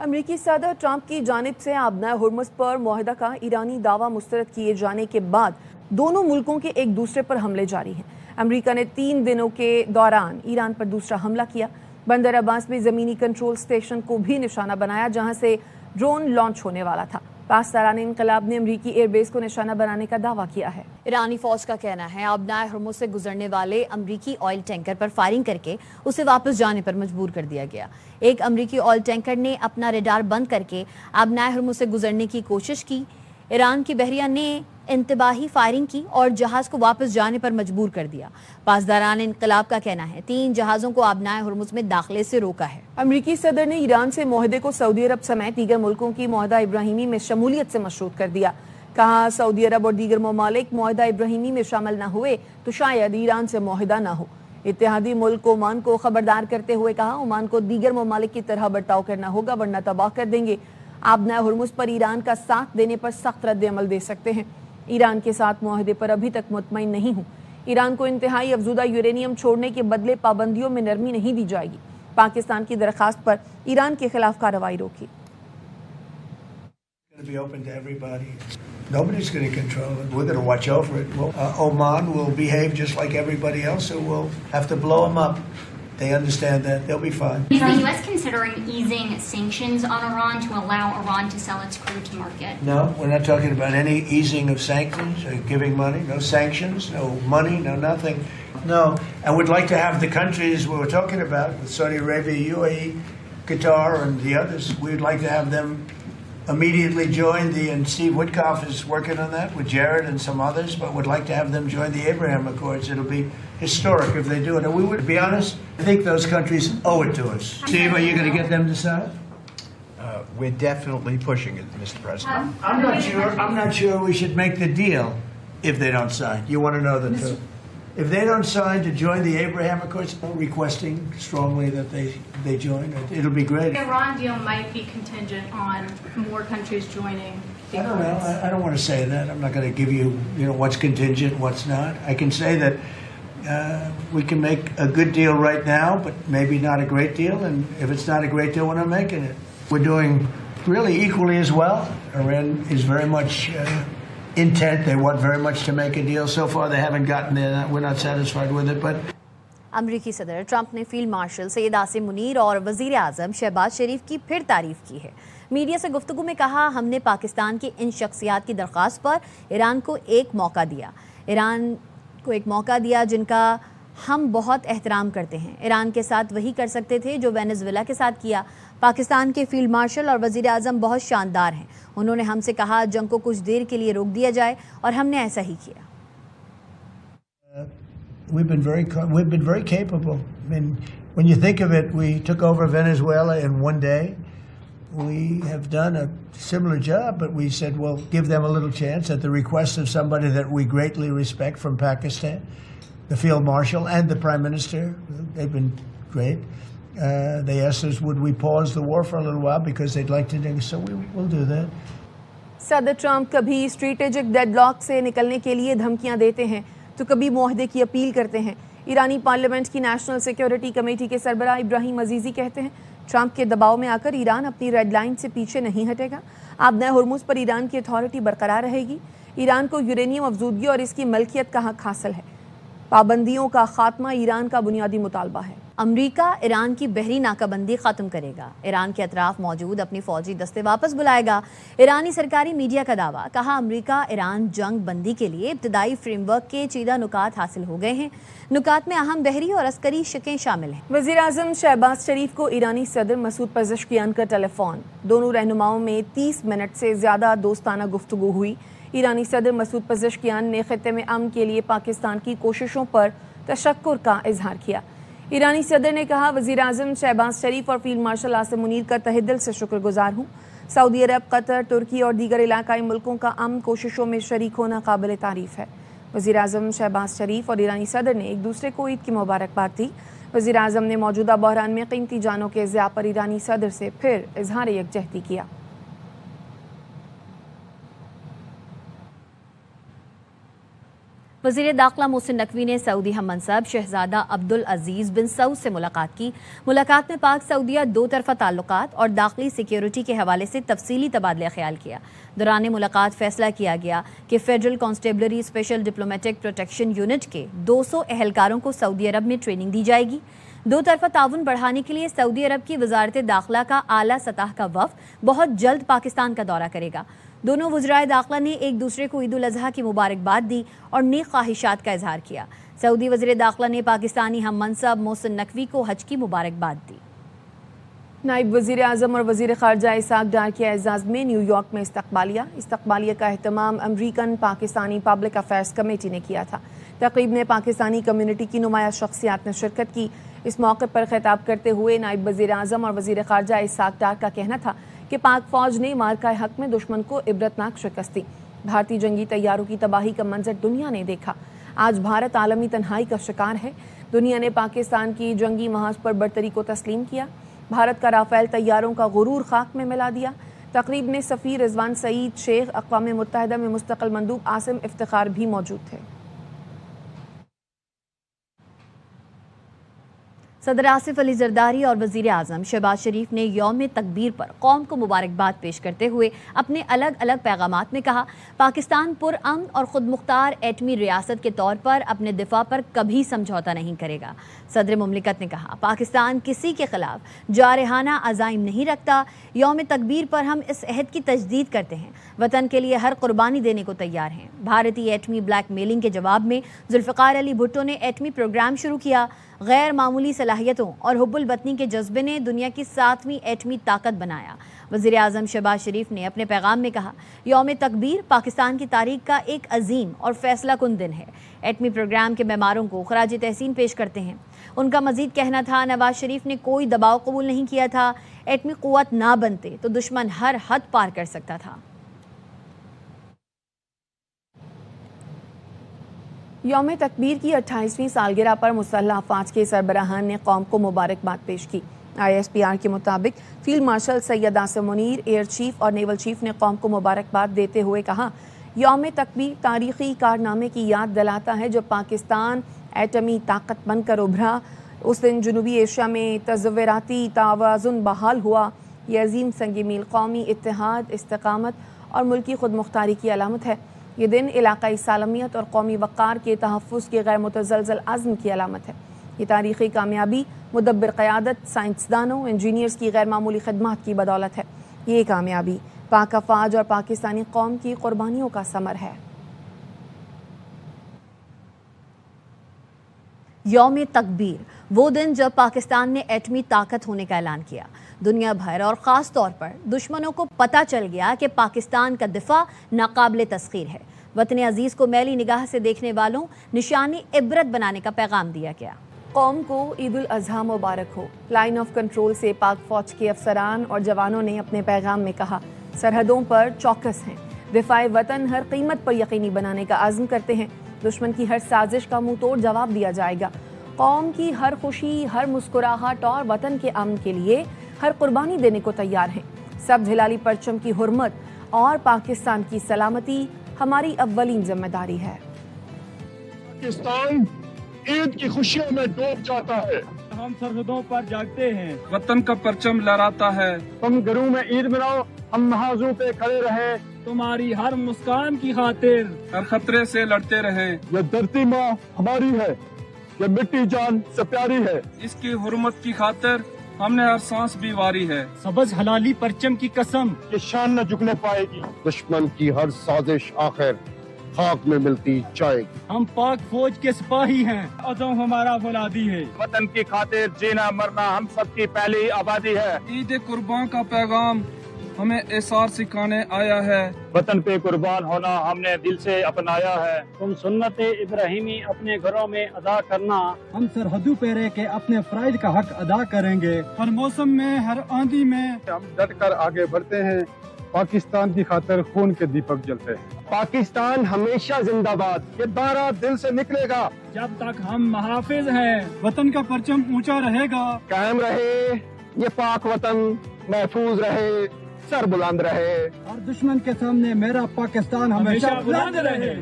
امریکی صدر ٹرمپ کی جانب سے آبنائے ہرمز پر معاہدہ کا ایرانی دعویٰ مسترد کیے جانے کے بعد دونوں ملکوں کے ایک دوسرے پر حملے جاری ہیں۔ امریکہ نے 3 دنوں کے دوران ایران پر دوسرا حملہ کیا۔ بندر عباس میں زمینی کنٹرول سٹیشن کو بھی نشانہ بنایا جہاں سے ڈرون لانچ ہونے والا تھا۔ پاسداران انقلاب نے امریکی ایئر بیس کو نشانہ بنانے کا دعویٰ کیا ہے۔ ایرانی فوج کا کہنا ہے آبنائے ہرمز سے گزرنے والے امریکی آئل ٹینکر پر فائرنگ کر کے اسے واپس جانے پر مجبور کر دیا گیا۔ ایک امریکی آئل ٹینکر نے اپنا ریڈار بند کر کے آبنائے ہرمز سے گزرنے کی کوشش کی۔ ایران کی بحریہ نے انتباہی فائرنگ کی اور جہاز کو واپس جانے پر مجبور کر دیا۔ پاسداران انقلاب کا کہنا ہے 3 جہازوں کو آبنائے ہرمز میں داخلے سے روکا ہے۔ امریکی صدر نے ایران سے معاہدے کو سعودی عرب سمیت دیگر ملکوں کی معاہدہ ابراہیمی میں شمولیت سے مشروط کر دیا۔ کہا سعودی عرب اور دیگر ممالک معاہدہ ابراہیمی میں شامل نہ ہوئے تو شاید ایران سے معاہدہ نہ ہو۔ اتحادی ملک عمان کو خبردار کرتے ہوئے کہا عمان کو دیگر ممالک کی طرح برتاؤ کرنا ہوگا ورنہ تباہ کر دیں گے۔ آبنائے ہرمز پر ایران کا ساتھ دینے پر سخت رد عمل دے سکتے ہیں۔ ایران کے ساتھ معاہدے پر ابھی تک مطمئن نہیں ہوں۔ ایران کو انتہائی افزودہ یورینیم چھوڑنے کے بدلے پابندیوں میں نرمی نہیں دی جائے گی۔ پاکستان کی درخواست پر ایران کے خلاف کارروائی روکی۔ Nobody's going to control it. We're going to watch over it. Oman will behave just like everybody else, so we'll have to blow them up. They understand that. They'll be fine. Is the U.S. considering easing sanctions on Iran to allow Iran to sell its crude to market? No, we're not talking about any easing of sanctions or giving money. No sanctions, no money, no nothing. No. And we'd like to have the countries we were talking about, with Saudi Arabia, UAE, Qatar, and the others, we'd like to have them immediately join and Steve Witkoff is working on that with Jared and some others, but would like to have them join the Abraham Accords. It'll be historic if they do it. And we would be honest, I think those countries owe it to us. Steve, are you going to get them to sign? We're definitely pushing it, Mr. President. I'm not sure we should make the deal if they don't sign. You want to know the truth. If they don't sign to join the Abraham Accords, I'm requesting strongly that they join. It'll be great. The Iran deal might be contingent on more countries joining the I don't know. Accords. I don't want to say that. I'm not going to give you what's contingent, what's not. I can say that we can make a good deal right now, but maybe not a great deal. And if it's not a great deal, we're not making it. We're doing really equally as well. Iran is very much intent. They want very much to make a deal. So far, they haven't gotten there. We're not satisfied with it, but. امریکی صدر Trump نے field marshal Syed Asim Munir اور وزیر اعظم شہباز شریف کی پھر تعریف کی ہے۔ میڈیا سے گفتگو میں کہا ہم نے پاکستان کی ان شخصیات کی درخواست پر ایران کو ایک موقع دیا جن کا ہم بہت احترام کرتے ہیں۔ ایران کے ساتھ وہی کر سکتے تھے جو وینزویلا کے ساتھ کیا۔ پاکستان کے فیلڈ مارشل اور وزیر اعظم بہت شاندار ہیں۔ انہوں نے ہم سے کہا جنگ کو کچھ دیر کے لیے روک دیا جائے اور ہم نے ایسا ہی کیا۔ We've been very capable. I mean, when you think of it, we took over Venezuela in one day. We have done a similar job, but we said, well, give them a little chance at the request of somebody that we greatly respect from Pakistan, the Field Marshal and the Prime Minister. They've been great. They asked us, would we pause the war for a little while because they'd like to do so. We'll do that. صدر Trump کبھی strategic dead lock سے نکلنے کے لیے دھمکیاں دیتے ہیں تو کبھی معاہدے کی اپیل کرتے ہیں۔ ایرانی پارلیمنٹ کی نیشنل سیکیورٹی کمیٹی کے سربراہ ابراہیم عزیزی کہتے ہیں ٹرمپ کے دباؤ میں آ کر ایران اپنی ریڈ لائن سے پیچھے نہیں ہٹے گا۔ آبنائے ہرمز پر ایران کی اتھارٹی برقرار رہے گی۔ ایران کو یورینیم افزودگی اور اس کی ملکیت کا حق حاصل ہے۔ پابندیوں کا خاتمہ ایران کا بنیادی مطالبہ ہے۔ امریکہ ایران کی بحری ناکہ بندی ختم کرے گا۔ ایران کے اطراف موجود اپنی فوجی دستے واپس بلائے گا۔ ایرانی سرکاری میڈیا کا دعویٰ، کہا امریکہ ایران جنگ بندی کے لیے ابتدائی فریم ورک کے چیدہ نکات حاصل ہو گئے ہیں۔ نکات میں اہم بحری اور عسکری شقیں شامل ہیں۔ وزیر اعظم شہباز شریف کو ایرانی صدر مسعود پزشکیان کا ٹیلی فون۔ دونوں رہنماؤں میں 30 منٹ سے زیادہ دوستانہ گفتگو ہوئی۔ ایرانی صدر مسعود پزشکیان نے خطے میں امن کے لیے پاکستان کی کوششوں پر تشکر کا اظہار کیا۔ ایرانی صدر نے کہا وزیر اعظم شہباز شریف اور فیلڈ مارشل عاصم منیر کا تہہ دل سے شکر گزار ہوں۔ سعودی عرب، قطر، ترکی اور دیگر علاقائی ملکوں کا امن کوششوں میں شریک ہونا قابل تعریف ہے۔ وزیر اعظم شہباز شریف اور ایرانی صدر نے ایک دوسرے کو عید کی مبارکباد دی۔ وزیر اعظم نے موجودہ بحران میں قیمتی جانوں کے ضیاع پر ایرانی صدر سے پھر اظہار یکجہتی کیا۔ वज़ीर दाखिला मोहसिन नकवी ने सऊदी हम मनसब शहजादा अब्दुल अजीज़ बिन सऊद से मुलाकात की। मुलाकात में पाक सऊदिया दो तरफ़ा ताल्लुकात और दाखिली सिक्योरिटी के हवाले से तफसीली तबादला ख्याल किया। दौरान मुलाकात फैसला किया गया कि federal constabulary special diplomatic protection unit के 200 एहलकारों को सऊदी अरब में ट्रेनिंग दी जाएगी। दो तरफ़ा ताउन बढ़ाने के लिए सऊदी अरब की वजारत दाखिला का आला सतह का वफ़द बहुत जल्द पाकिस्तान का दौरा करेगा। दोनों वज़राए दाखिला ने एक दूसरे को ईद उल अज़हा की मुबारकबाद दी और नेक ख्वाहिशात का इजहार किया। सऊदी वज़ीर दाखिला ने पाकिस्तानी हम मनसब मोहसिन नकवी को हज की मुबारकबाद दी। नायब वज़ीर आज़म और वज़ीर ख़ारजा इसहाक़ डार के एज़ाज़ में न्यूयॉर्क में इस्तक़बालिया का अहतमाम American Pakistani public affairs committee ने किया था। तक़रीब में पाकिस्तानी कम्यूनिटी की नुमाया शख्सियात ने शिरकत की। इस मौके पर खिताब करते हुए नायब वज़ीर आज़म और वज़ीर ख़ारजा इसहाक़ डार का कहना था कि पाक फ़ौज ने मार्का हक़ में दुश्मन को इबरतनाक शिकस्त दी। भारतीय जंगी तैयारों की तबाही का मंजर दुनिया ने देखा। आज भारत आलमी तन्हाई का शिकार है। दुनिया ने पाकिस्तान की जंगी महाज पर बरतरी को तस्लीम किया। भारत का राफेल तैयारों का गुरूर खाक में मिला दिया। तकरीब में सफ़ीर रिजवान सईद शेख, अक़वाम मुत्तहिदा में मुस्तक़िल मंदूब आसिम इफ्तिखार भी मौजूद थे। सदर आसिफ अली जरदारी और वज़ीर आज़म शहबाज शरीफ ने यौम तकबीर पर कौम को मुबारकबाद पेश करते हुए अपने अलग अलग पैगामात में कहा, पाकिस्तान पुरअमन और ख़ुद मुख्तार एटमी रियासत के तौर पर अपने दिफा पर कभी समझौता नहीं करेगा। सदर मुमलिकत ने कहा, पाकिस्तान किसी के खिलाफ जारहाना अज़ाइम नहीं रखता। यौम तकबीर पर हम इस अहद की तजदीद करते हैं, वतन के लिए हर कुर्बानी देने को तैयार हैं। भारतीय एटमी ब्लैक मेलिंग के जवाब में जुल्फ़िकार अली भुट्टो ने एटमी प्रोग्राम शुरू किया। गैर मामूली सलाहियतों और हुब्बुल वतनी के जज्बे ने दुनिया की 7वीं एटमी ताकत बनाया। वज़ीर आज़म शहबाज शरीफ ने अपने पैगाम में कहा, यौम तकबीर पाकिस्तान की तारीख का एक अजीम और फैसला कुन दिन है। एटमी प्रोग्राम के मेमारों को खराज तहसीन पेश करते हैं। उनका मजीद कहना था, नवाज शरीफ ने कोई दबाव कबूल नहीं किया था। एटमी क़ुव्वत ना बनते तो दुश्मन हर हद पार कर सकता था। यौम तकबीर की 28वीं सालगिरह पर मुसल्लह अफ़वाज के सरबराहान ने कौम को मुबारकबाद पेश की। ISPR के मुताबिक field marshal Syed Asim Munir, air chief और नेवल चीफ ने कौम को मुबारकबाद देते हुए कहा, यौम तकबीर तारीख़ी कारनामे की याद दिलाता है जब पाकिस्तान एटमी ताकत बनकर उभरा। उस दिन जनूबी एशिया में तज़व्वुराती तवाज़ुन बहाल हुआ। ये अजीम संग मील कौमी इत्तेहाद, इस्तिक़ामत और मुल्की खुद मुख्तारी की अलामत है। ये दिन इलाकाई सालमियत और कौमी वक़ार के तहफ़्फ़ुज़ के गैर मुतज़लज़ल अज़्म की अलामत है। ये तारीख़ी कामयाबी मुदब्बिर क़यादत, साइंसदानों, इंजीनियर्स की गैर मामूली खदमात की बदौलत है। ये कामयाबी पाक अफ़वाज और पाकिस्तानी कौम की क़ुरबानियों का समर है। यौम तकबीर वो दिन जब पाकिस्तान ने एटमी ताकत होने का ऐलान किया। दुनिया भर और ख़ास तौर पर दुश्मनों को पता चल गया कि पाकिस्तान का दिफा नाकाबिले तस्ख़ीर है। वतन अजीज़ को मैली निगाह से देखने वालों निशानी इबरत बनाने का पैगाम दिया गया। कौम को ईद उल अज़हा मुबारक हो। लाइन ऑफ कंट्रोल से पाक फ़ौज के अफसरान और जवानों ने अपने पैगाम में कहा, सरहदों पर चौकस हैं, दिफाए वतन हर कीमत पर यकीनी बनाने का आज़म करते हैं। दुश्मन की हर साजिश का मुंह तोड़ जवाब दिया जाएगा। कौम की हर खुशी, हर मुस्कुराहट और वतन के अमन के लिए हर कुर्बानी देने को तैयार हैं। सब हिलाली परचम की हुर्मत और पाकिस्तान की सलामती हमारी अव्वलीन जिम्मेदारी है। पाकिस्तान ईद की खुशियों में डूब जाता है। हम सरहदों पर जागते हैं, वतन का परचम लहराता है। तुम घरों में ईद मनाओ, हम महाजों पे खड़े रहे। तुम्हारी हर मुस्कान की खातिर हर खतरे से लड़ते रहे। ये धरती माँ हमारी है, ये मिट्टी जान से प्यारी है। इसकी हुर्मत की खातिर हमने हर सांस भी वारी है। सबज हलाली परचम की कसम, ये शान न झुकने पाएगी। दुश्मन की हर साजिश आखिर खाक में मिलती जाएगी। हम पाक फौज के सिपाही हैं, अज़म हमारा फौलादी है। वतन की खातिर जीना मरना हम सबकी पहली आबादी है। ईद कुर्बान का पैगाम हमें एसार सिखाने आया है। वतन पे कुर्बान होना हमने दिल से अपनाया है। तुम सुन्नत इब्राहिमी अपने घरों में अदा करना, हम सरहदों पे रह के अपने फराइज का हक अदा करेंगे। हर मौसम में, हर आंधी में हम डट कर आगे बढ़ते हैं। पाकिस्तान की खातिर खून के दीपक जलते हैं। पाकिस्तान हमेशा जिंदाबाद, ये नारा दिल से निकलेगा। जब तक हम महाफिज हैं, वतन का परचम ऊंचा रहेगा। कायम रहे ये पाक वतन, महफूज रहे सर बुलंद रहे। और दुश्मन के सामने मेरा पाकिस्तान हमेशा बुलंद रहे।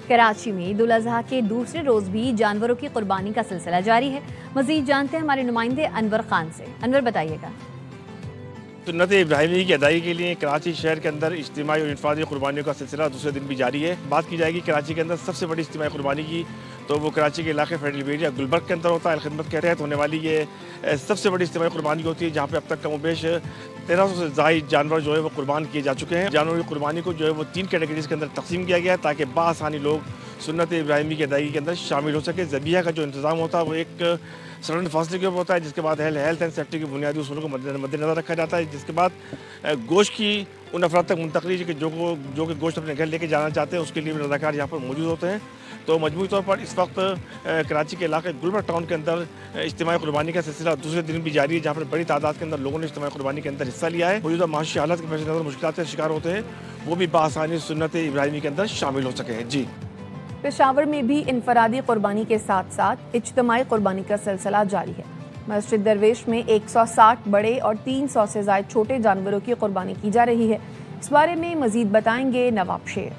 कराची में ईद उल अजहा के दूसरे रोज भी जानवरों की कुर्बानी का सिलसिला जारी है। मजीद जानते हैं हमारे नुमाइंदे अनवर खान से। अनवर बताइएगा। सुन्नत इब्राहिमी की अदायगी के लिए कराची शहर के अंदर इज्तिमाई और इनफरादी कुर्बानियों का सिलसिला दूसरे दिन भी जारी है। बात की जाएगी कराची के अंदर सबसे बड़ी इज्तिमाई कुर्बानी की, तो वो कराची के इलाके फेडरल एरिया गुलबर्ग के अंदर होता है। अलखिदमत के तहत होने वाली ये सबसे बड़ी इज्तिमाई कुर्बानी होती है, जहाँ पे अब तक कमोबेश 1300 से ज़ायद जानवर जो है वो कुर्बान किए जा चुके हैं। जानवरों की कुर्बानी को जो है वो 3 कैटेगरीज के अंदर तकसीम किया गया है, ताकि बाआसानी लोग सुन्नत इब्राहिमी की अदायगी के अंदर शामिल हो सके। ज़बीहा का जो इंतज़ाम होता है वो एक सड़न फासले के ऊपर होता है, जिसके बाद हेल्थ एंड सेफ्टी की बुनियादी उसूलों को मद्देनज़र रखा जाता है। जिसके बाद गोश्त की उन अफराद तक मुंतकली कि जो कि गोश्त अपने घर लेके जाना चाहते हैं, उसके लिए भी रज़ाकार यहाँ पर मौजूद होते हैं। तो मजमूई तौर पर इस वक्त कराची के इलाके गुलबर्ग टाउन के अंदर इज्तिमाई कुर्बानी का सिलसिला दूसरे दिन भी जारी है, जहाँ पर बड़ी तादाद के अंदर लोगों ने इज्तिमाई कुर्बानी के अंदर हिस्सा लिया है। मौजूदा माशी हालत के पेश नज़र मुश्किलात का शिकार होते हैं, वो भी बाआसानी सुन्नत इब्राहिमी के अंदर शामिल हो सके हैं। जी, पेशावर में भी इनफरादी कुर्बानी के साथ साथ इज्तिमाई कुर्बानी का सिलसिला जारी है। मस्जिद दरवेश में 160 बड़े और 300 से ज़ायद छोटे जानवरों की कुर्बानी की जा रही है। इस बारे में मजीद बताएंगे नवाब शेर।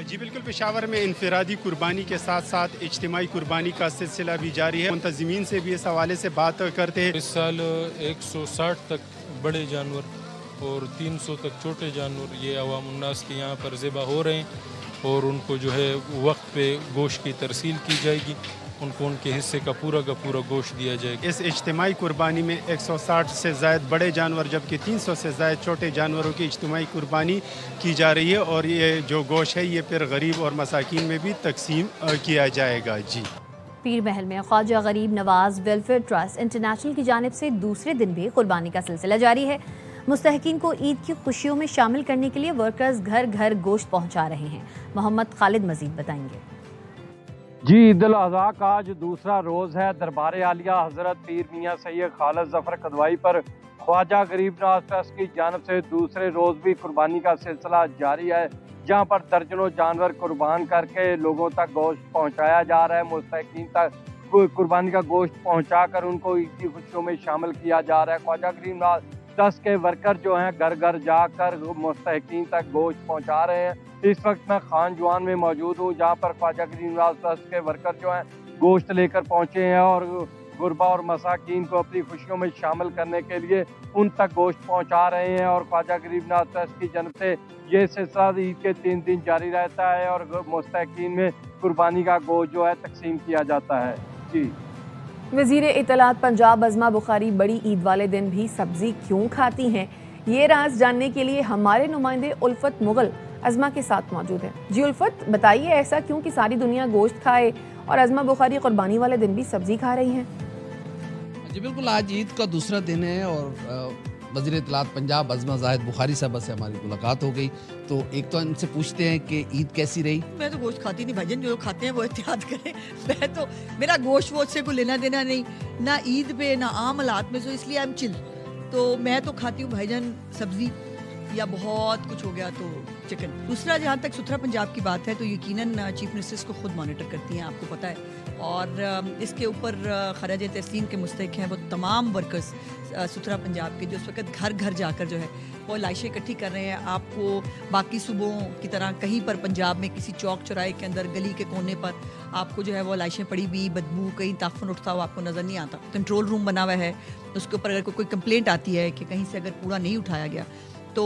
जी बिल्कुल, पेशावर में इनफरादी कुर्बानी के साथ साथ इज्तिमाई कुर्बानी का सिलसिला भी जारी है। मुंतज़मीन से भी इस हवाले से बात करते हैं। इस साल 160 तक बड़े जानवर और 300 तक छोटे जानवर ये अवाम उन्नास के यहाँ पर ज़िबा हो रहे हैं, और उनको जो है वक्त पे गोश्त की तरसील की जाएगी, उनको उनके हिस्से का पूरा गोश्त दिया जाएगा। इस इज्तिमाई कुर्बानी में 160 से ज़ायद बड़े जानवर जबकि 300 से ज़ायद छोटे जानवरों की इज्तिमाई कुर्बानी की जा रही है, और ये जो गोश्त है ये फिर गरीब और मसाकीन में भी तकसीम किया जाएगा। जी, पीर महल में ख्वाजा गरीब नवाज वेलफेयर ट्रस्ट इंटरनेशनल की जानिब से दूसरे दिन भी कुर्बानी का सिलसिला जारी है। मुस्तहिकीन को ईद की खुशियों में शामिल करने के लिए वर्कर्स घर घर गोश्त पहुंचा रहे हैं। मोहम्मद खालिद मजीद बताएंगे। जी, ईद उल अज़हा का आज दूसरा रोज़ है। दरबार आलिया हज़रत पीर मियाँ सैयद खालिद ज़फ़र कदवाई पर ख्वाजा गरीब नवाज ट्रस्ट की जानिब से दूसरे रोज़ भी कुर्बानी का सिलसिला जारी है, जहाँ पर दर्जनों जानवर कुर्बान करके लोगों तक गोश्त पहुँचाया जा रहा है। मुस्तहिकीन तक कुर्बानी का गोश्त पहुँचा कर उनको ईद की खुशियों में शामिल किया जा रहा है। ख्वाजा गरीब नवाज ट्रस्ट के वर्कर जो हैं घर घर जाकर मुस्तहिकीन तक गोश्त पहुँचा रहे हैं। इस वक्त मैं खान जवान में मौजूद हूँ, जहाँ पर ख्वाजा गरीब नवाज ट्रस्ट के वर्कर जो हैं गोश्त लेकर पहुँचे हैं और गुरबा और मसाकीन को अपनी खुशियों में शामिल करने के लिए उन तक गोश्त पहुँचा रहे हैं। और ख्वाजा गरीब नवाज ट्रस्ट की जानब से ये सिलसिला ईद के 3 दिन जारी रहता है और मुस्तहिकीन में कुर्बानी का गोश्त जो है तकसीम किया जाता है। जी, वज़ीर इत्तलात पंजाब अज़मा बुखारी बड़ी ईद वाले दिन भी सब्ज़ी क्यों खाती हैं, ये राज जानने के लिए हमारे नुमाइंदे उल्फत मुगल अज़मा के साथ मौजूद हैं। जी उल्फत, बताइए ऐसा क्यों कि सारी दुनिया गोश्त खाए और अज़मा बुखारी कुर्बानी वाले दिन भी सब्ज़ी खा रही हैं? जी बिल्कुल, आज ईद का दूसरा दिन है और वज़ीर इत्तलात पंजाब अज़मा ज़ाहिद बुखारी साहब से हमारी मुलाकात हो गई। तो एक तो इनसे पूछते हैं कि ईद कैसी रही। मैं तो गोश्त खाती नहीं भाईजान, जो खाते हैं वो एहतियात करें। मैं तो, मेरा गोश्त वोश्त से कोई लेना देना नहीं, ना ईद पे ना आम हालात में, तो इसलिए आई एम चिल। तो मैं तो खाती हूँ भाईजान सब्ज़ी, या बहुत कुछ हो गया तो चिकन। दूसरा, जहाँ तक सुथरा पंजाब की बात है तो यकीनन चीफ मिनिस्टर इसको खुद मॉनिटर करती हैं, आपको पता है। और इसके ऊपर खराज तहसीन के मुस्तहिक हैं वो तमाम वर्कर्स सुथरा पंजाब के, जो इस वक्त घर घर जाकर जो है वो लाशें इकट्ठी कर रहे हैं। आपको बाकी सूबों की तरह कहीं पर पंजाब में किसी चौक चौराहे के अंदर गली के कोने पर आपको जो है वो लाशें पड़ी हुई, बदबू, कहीं ताफन उठता हुआ आपको नज़र नहीं आता। कंट्रोल रूम बना हुआ है, उसके ऊपर अगर कोई कंप्लेंट आती है कि कहीं से अगर कूड़ा नहीं उठाया गया तो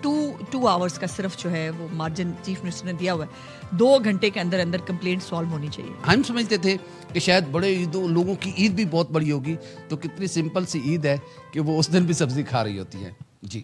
2 आवर्स का सिर्फ जो है वो मार्जिन चीफ मिनिस्टर ने दिया हुआ है। 2 घंटे के अंदर अंदर कंप्लेंट सॉल्व होनी चाहिए। हम समझते थे कि शायद बड़े लोगों की ईद भी बहुत बड़ी होगी, तो कितनी सिंपल सी ईद है कि वो उस दिन भी सब्जी खा रही होती है। जी,